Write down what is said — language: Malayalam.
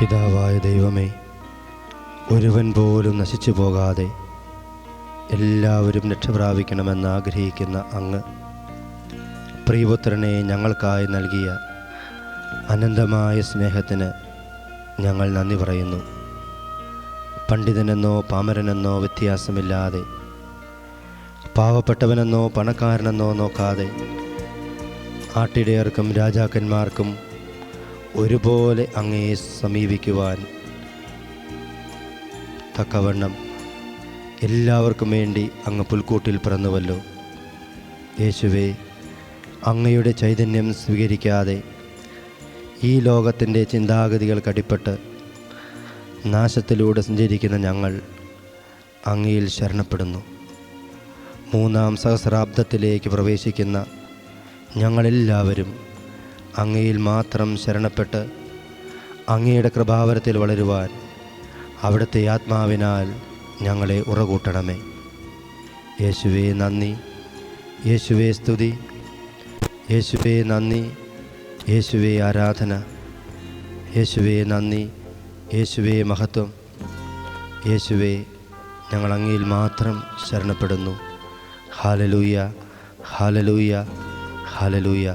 പിതാവായ ദൈവമേ, ഒരുവൻ പോലും നശിച്ചു പോകാതെ എല്ലാവരും രക്ഷപ്രാപിക്കണമെന്ന് ആഗ്രഹിക്കുന്ന അങ്ങ് പ്രിയപുത്രനെ ഞങ്ങൾക്കായി നൽകിയ അനന്തമായ സ്നേഹത്തിന് ഞങ്ങൾ നന്ദി പറയുന്നു. പണ്ഡിതനെന്നോ പാമരനെന്നോ വ്യത്യാസമില്ലാതെ, പാവപ്പെട്ടവനെന്നോ പണക്കാരനെന്നോ നോക്കാതെ, ആട്ടിടയർക്കും രാജാക്കന്മാർക്കും ഒരുപോലെ അങ്ങയെ സമീപിക്കുവാൻ തക്കവണ്ണം എല്ലാവർക്കും വേണ്ടി അങ്ങ് പുൽക്കൂട്ടിൽ പിറന്നുവല്ലോ. യേശുവേ, അങ്ങയുടെ ചൈതന്യം സ്വീകരിക്കാതെ ഈ ലോകത്തിൻ്റെ ചിന്താഗതികൾക്കടിപ്പെട്ട് നാശത്തിലൂടെ സഞ്ചരിക്കുന്ന ഞങ്ങൾ അങ്ങയിൽ ശരണപ്പെടുന്നു. 3-ാം സഹസ്രാബ്ദത്തിലേക്ക് പ്രവേശിക്കുന്ന ഞങ്ങളെല്ലാവരും അങ്ങയിൽ മാത്രം ശരണപ്പെട്ട് അങ്ങയുടെ കൃപാവരത്തിൽ വളരുവാൻ അവിടുത്തെ ആത്മാവിനാൽ ഞങ്ങളെ ഉറകൂട്ടണമേ. യേശുവേ നന്ദി, യേശുവേ സ്തുതി, യേശുവേ നന്ദി, യേശുവേ ആരാധന, യേശുവേ നന്ദി, യേശുവേ മഹത്വം. യേശുവേ, ഞങ്ങൾ അങ്ങയിൽ മാത്രം ശരണപ്പെടുന്നു. Hallelujah, hallelujah, hallelujah.